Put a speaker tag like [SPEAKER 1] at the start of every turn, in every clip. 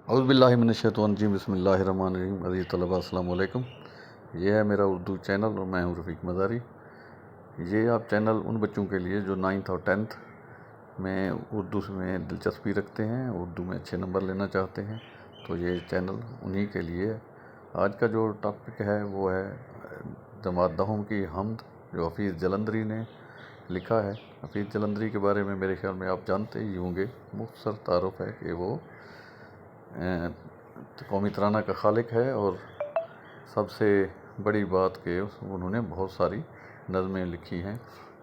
[SPEAKER 1] औज़ुबिल्लाहिमिनश्शैतानिर्रजीम बिस्मिल्लाहिर्रहमानिर्रहीम। अज़ीज़ तलबा अस्सलाम वालेकुम। ये है मेरा उर्दू चैनल और मैं हूँ रफ़ीक मज़ारी। ये आप चैनल उन बच्चों के लिए जो 9th और 10th में उर्दू में दिलचस्पी रखते हैं, उर्दू में अच्छे नंबर लेना चाहते हैं, तो ये चैनल उन्हीं के लिए है। आज का जो टॉपिक है वो है जमात दहम की हमद, जो हफ़ीज़ जलंधरी ने लिखा है। हफ़ीज़ जलंधरी के बारे में मेरे ख्याल में आप जानते ही होंगे। मुख्तसर तारुफ़ है कि वो कौमी तराना का खालिक है, और सबसे बड़ी बात कि उन्होंने बहुत सारी नज़में लिखी हैं,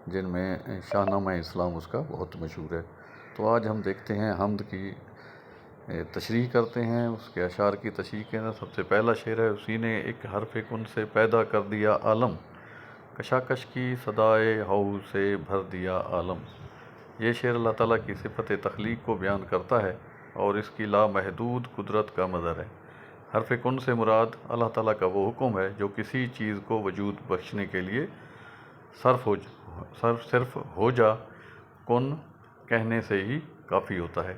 [SPEAKER 1] जिनमें शाहनामा इस्लाम उसका बहुत मशहूर है। तो आज हम देखते हैं हम्द की तशरीह करते हैं, उसके अशार की तशरीह के। सबसे पहला शेर है, उसी ने एक हरफ कुन से पैदा कर दिया आलम, कशाकश की सदाए हाउ से भर दिया आलम। ये शेर अल्लाह ताला की सिफत तख्लीक को बयान करता है और इसकी लामहदूद कुदरत का मज़हर है। हरफ कुन से मुराद अल्लाह ताला का वो हुक्म है जो किसी चीज़ को वजूद बख्शने के लिए सिर्फ हो जा कुन कहने से ही काफ़ी होता है।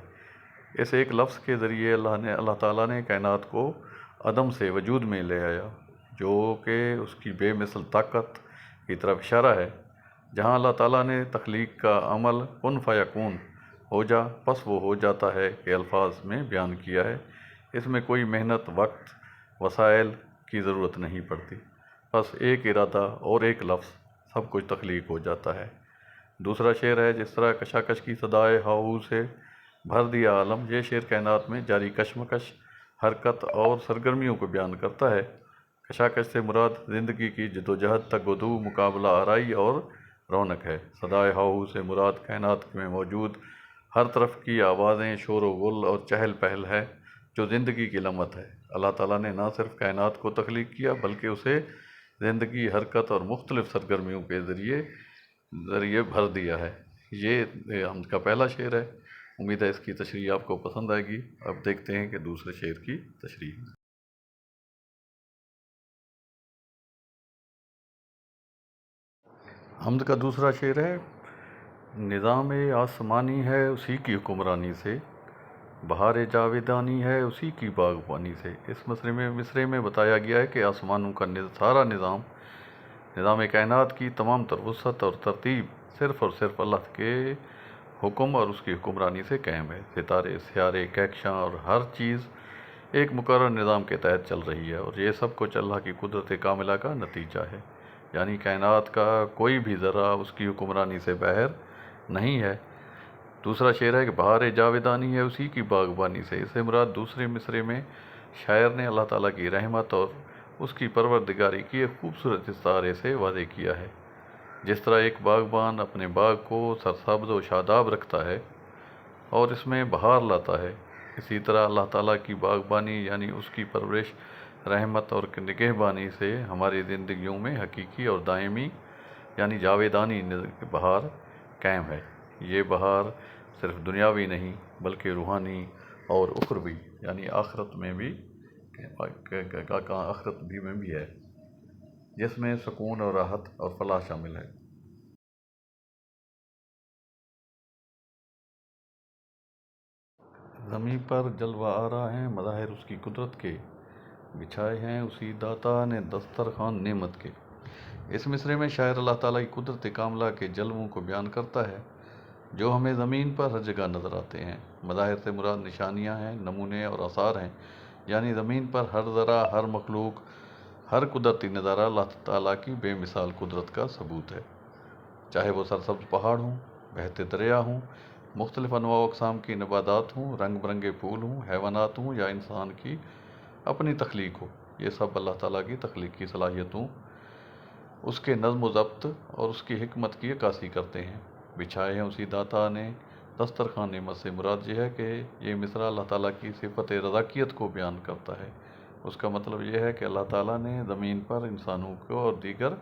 [SPEAKER 1] इस एक लफ्ज़ के ज़रिए अल्लाह ताला ने कायनात को अदम से वजूद में ले आया, जो कि उसकी बेमिसल ताकत की तरफ इशारा है। जहाँ अल्लाह ताला ने तख्लीक का अमल कुन फयकून हो जा बस वो हो जाता है कि अल्फाज में बयान किया है। इसमें कोई मेहनत, वक्त, वसाइल की ज़रूरत नहीं पड़ती। बस एक इरादा और एक लफ्ज़ सब कुछ तख्लीक हो जाता है। दूसरा शेर है, जिस तरह कशाकश की सदाए हाउ से भर दिया आलम। ये शेर कायनात में जारी कशमकश, हरकत और सरगर्मियों को बयान करता है। कशाकश से मुराद ज़िंदगी की जदोजहद, तगदू, मुकाबला आराई और रौनक है। सदाए हाउ से मुराद कायनात में मौजूद हर तरफ की आवाज़ें, शोर व गुल और चहल पहल है, जो ज़िंदगी की लम्हत है। अल्लाह ताला ने ना सिर्फ कायनात को तख्लीक किया, बल्कि उसे ज़िंदगी, हरकत और मुख्तलिफ़ सरगर्मियों के ज़रिए भर दिया है। ये हमद का पहला शेर है। उम्मीद है इसकी तशरीह आपको पसंद आएगी। अब देखते हैं कि दूसरे शेर की तशरीह। हमद का दूसरा शेर है, निज़ाम आसमानी है उसी की हुक्मरानी से, बहार जावेदानी है उसी की बागबानी से। इस मिसरे में बताया गया है कि आसमानों का सारा निज़ाम कायनात की तमाम तर वसअत और तरतीब सिर्फ़ और सिर्फ अल्लाह के हुक्म और उसकी हुक्मरानी से कायम है। सितारे, सियारे, कहकशां और हर चीज़ एक मुकर्रर निज़ाम के तहत चल रही है, और ये सब कुछ अल्लाह की कुदरत कामिला का नतीजा है। यानी कायनात का कोई भी ज़रा उसकी हुक्मरानी से बाहर नहीं है। दूसरा शेर है कि बहार जावेदानी है उसी की बागबानी से। इससे मुराद दूसरे मिसरे में शायर ने अल्लाह ताला की रहमत और उसकी परवरदिगारी की एक खूबसूरत इस्तारे से वादे किया है। जिस तरह एक बागबान अपने बाग को सरसब्ज़ व शादाब रखता है और इसमें बहार लाता है, इसी तरह अल्लाह ताला की बागबानी यानी उसकी परवरिश, रहमत और निगहबानी से हमारी ज़िंदगियों में हकीकी और दायमी यानी जावेदानी बहार कायम है। ये बहार सिर्फ दुनियावी नहीं बल्कि रूहानी और उखरवी यानी आखिरत में भी है, जिसमें सुकून और राहत और फलाह शामिल है। ज़मीं पर जलवा आ रहा है मज़ाहिर उसकी कुदरत के, बिछाए हैं उसी दाता ने दस्तरखान नेमत के। इस मिसरे में शायर अल्लाह ताला की कुदरत कामला के जलवों को बयान करता है, जो हमें ज़मीन पर हर जगह नज़र आते हैं। मज़ाहिर से मुराद निशानियाँ हैं, नमूने और आसार हैं। यानी ज़मीन पर हर ज़रा, हर मखलूक, हर कुदरती नज़ारा अल्लाह ताला की बेमिसाल कुदरत का सबूत है। चाहे वो सरसब्ज़ पहाड़ हों, बहते दरिया हों, मुख्तलिफ़ अनवा अक़साम की नबातात हों, रंग बिरंगे फूल हों, हैवानात हों, या इंसान की अपनी तख्लीक हो, ये सब अल्लाह ताला की तख्लीक की सलाहियतों, उसके नज़्म व ज़ब्त और उसकी हिकमत की अक्कासी करते हैं। बिछाए हैं उसी दाता ने दस्तरखान नेमत से मुराद ये है कि ये मिसरा अल्लाह ताला की सिफत रज़ाकियत को बयान करता है। उसका मतलब यह है कि अल्लाह ताला ने ज़मीन पर इंसानों को और दीगर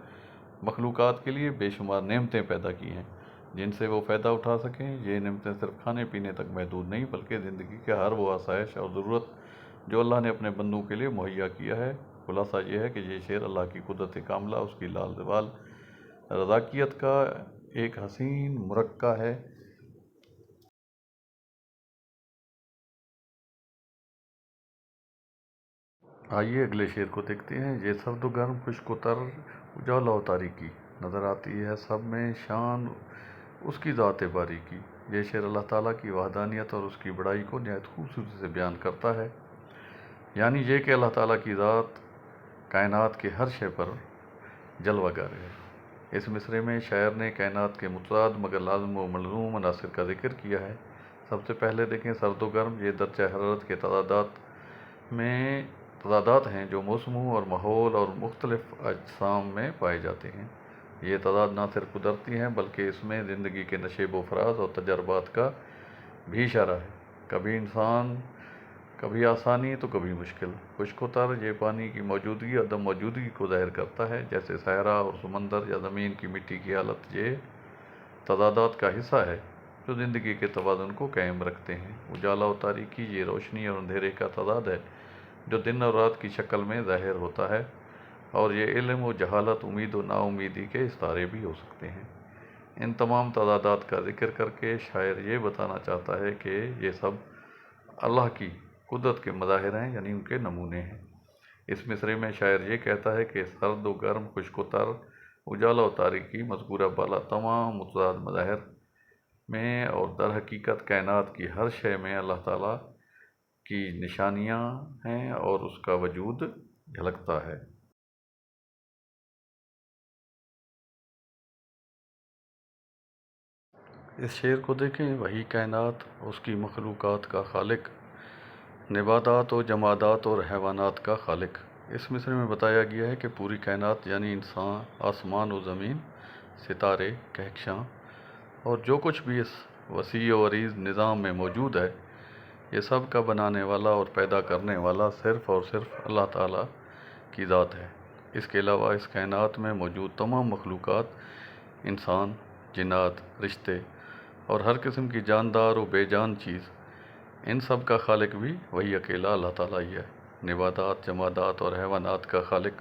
[SPEAKER 1] मखलूक़ात के लिए बेशुमार नेमतें पैदा की हैं, जिनसे वो फ़ायदा उठा सकें। ये नेमतें सिर्फ खाने पीने तक महदूद नहीं, बल्कि ज़िंदगी के हर वो आसाइश और ज़रूरत जो अल्लाह ने अपने बंदों के लिए मुहैया किया है। खुलासा ये है कि ये शेर अल्लाह की कुदरत कामला, उसकी लाजवाल रज़ाकियत का एक हसीन मुरक्का है। آئیے اگلے شعر کو دیکھتے ہیں۔ یہ سرد و گرم، خشک و تر، اجالا و تاریکی، نظر آتی ہے سب میں شان اس کی ذات باریکی۔ یہ شعر اللہ تعالیٰ کی وحدانیت اور اس کی بڑائی کو نہایت خوبصورتی سے بیان کرتا ہے، یعنی یہ کہ اللہ تعالیٰ کی ذات کائنات کے ہر شے پر جلوہ گر ہے۔ اس مصرعے میں شاعر نے کائنات کے متضاد مگر لازم و ملزوم عناصر کا ذکر کیا ہے۔ سب سے پہلے دیکھیں سرد و گرم، یہ درجہ حرارت کے تضادات ہیں جو موسموں اور ماحول اور مختلف اجسام میں پائے جاتے ہیں۔ یہ تضاد نہ صرف قدرتی ہیں بلکہ اس میں زندگی کے نشیب و فراز اور تجربات کا بھی اشارہ ہے۔ کبھی انسان، کبھی آسانی تو کبھی مشکل۔ خشک و تر، یہ پانی کی موجودگی عدم موجودگی کو ظاہر کرتا ہے، جیسے صحرا اور سمندر یا زمین کی مٹی کی حالت۔ یہ تضادات کا حصہ ہے جو زندگی کے توازن کو قائم رکھتے ہیں۔ اجالا و تاریکی، یہ روشنی اور اندھیرے کا تضاد ہے جو دن اور رات کی شکل میں ظاہر ہوتا ہے، اور یہ علم و جہالت، امید و نا امیدی کے استارے بھی ہو سکتے ہیں۔ ان تمام تضادات کا ذکر کر کے شاعر یہ بتانا چاہتا ہے کہ یہ سب اللہ کی قدرت کے مظاہر ہیں، یعنی ان کے نمونے ہیں۔ اس مصرعے میں شاعر یہ کہتا ہے کہ سرد و گرم، خشک و تر، اجالا و تاریکی مذکورہ بالا تمام متضاد مظاہر میں اور در حقیقت کائنات کی ہر شے میں اللہ تعالیٰ کی نشانیاں ہیں اور اس کا وجود جھلکتا ہے۔ اس شعر کو دیکھیں، وہی کائنات، اس کی مخلوقات کا خالق، نباتات و جمادات اور حیوانات کا خالق۔ اس مصرعے میں بتایا گیا ہے کہ پوری کائنات یعنی انسان، آسمان و زمین، ستارے، کہکشاں اور جو کچھ بھی اس وسیع و عریض نظام میں موجود ہے، یہ سب کا بنانے والا اور پیدا کرنے والا صرف اور صرف اللہ تعالیٰ کی ذات ہے۔ اس کے علاوہ اس کائنات میں موجود تمام مخلوقات، انسان، جنات، فرشتے اور ہر قسم کی جاندار و بے جان چیز، ان سب کا خالق بھی وہی اکیلا اللہ تعالیٰ ہی ہے۔ نباتات، جمادات اور حیوانات کا خالق۔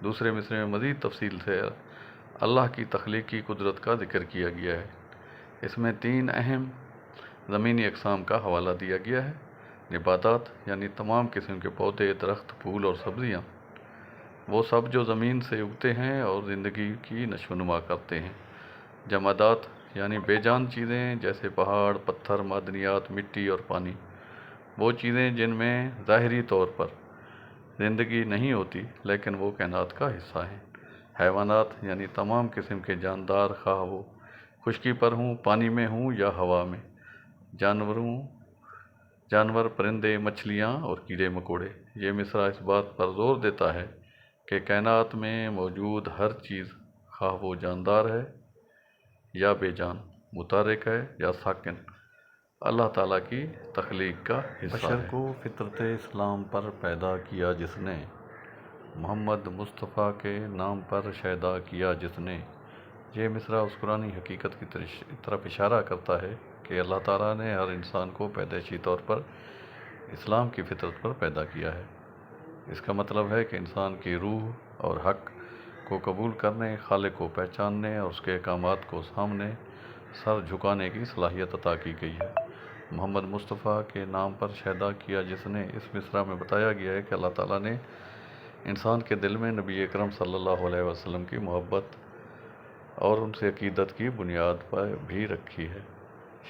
[SPEAKER 1] دوسرے مصرعے میں مزید تفصیل سے اللہ کی تخلیقی قدرت کا ذکر کیا گیا ہے۔ اس میں 3 اہم زمینی اقسام کا حوالہ دیا گیا ہے۔ نباتات یعنی تمام قسم کے پودے، درخت، پھول اور سبزیاں، وہ سب جو زمین سے اگتے ہیں اور زندگی کی نشو و نما کرتے ہیں۔ جمادات یعنی بے جان چیزیں جیسے پہاڑ، پتھر، معدنیات، مٹی اور پانی، وہ چیزیں جن میں ظاہری طور پر زندگی نہیں ہوتی لیکن وہ کائنات کا حصہ ہیں۔ حیوانات یعنی تمام قسم کے جاندار، خواہ وہ خشکی پر ہوں، پانی میں ہوں یا ہوا میں، جانور، پرندے، مچھلیاں اور کیڑے مکوڑے۔ یہ مصرعہ اس بات پر زور دیتا ہے کہ کائنات میں موجود ہر چیز، خواہ وہ جاندار ہے یا بے جان، متحرک ہے یا ساکن، اللہ تعالیٰ کی تخلیق کا حصہ ہے۔ بشر کو فطرت اسلام پر پیدا کیا جس نے، محمد مصطفیٰ کے نام پر شیدا کیا جس نے۔ یہ مصرعہ اس قرآنی حقیقت کی طرف اشارہ کرتا ہے کہ اللہ تعالیٰ نے ہر انسان کو پیدائشی طور پر اسلام کی فطرت پر پیدا کیا ہے۔ اس کا مطلب ہے کہ انسان کی روح اور حق کو قبول کرنے، خالق کو پہچاننے اور اس کے احکامات کو سامنے سر جھکانے کی صلاحیت عطا کی گئی ہے۔ محمد مصطفیٰ کے نام پر شیدا کیا جس نے، اس مصرعہ میں بتایا گیا ہے کہ اللہ تعالیٰ نے انسان کے دل میں نبی اکرم صلی اللہ علیہ وسلم کی محبت اور ان سے عقیدت کی بنیاد پر بھی رکھی ہے۔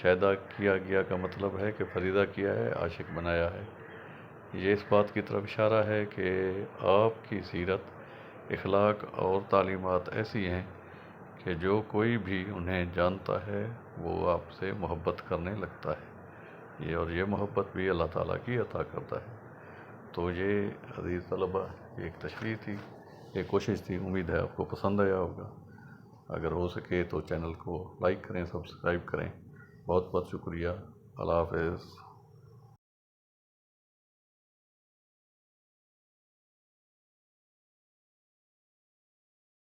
[SPEAKER 1] شیدا کیا گیا کا مطلب ہے کہ فریضہ کیا ہے، عاشق بنایا ہے۔ یہ اس بات کی طرف اشارہ ہے کہ آپ کی سیرت، اخلاق اور تعلیمات ایسی ہیں کہ جو کوئی بھی انہیں جانتا ہے وہ آپ سے محبت کرنے لگتا ہے، اور یہ محبت بھی اللہ تعالیٰ کی عطا کرتا ہے۔ تو یہ عزیز طلبہ، ایک تشریح تھی، ایک کوشش تھی، امید ہے آپ کو پسند آیا ہوگا۔ اگر ہو سکے تو چینل کو لائک کریں، سبسکرائب کریں۔ بہت بہت شکریہ۔ اللہ حافظ۔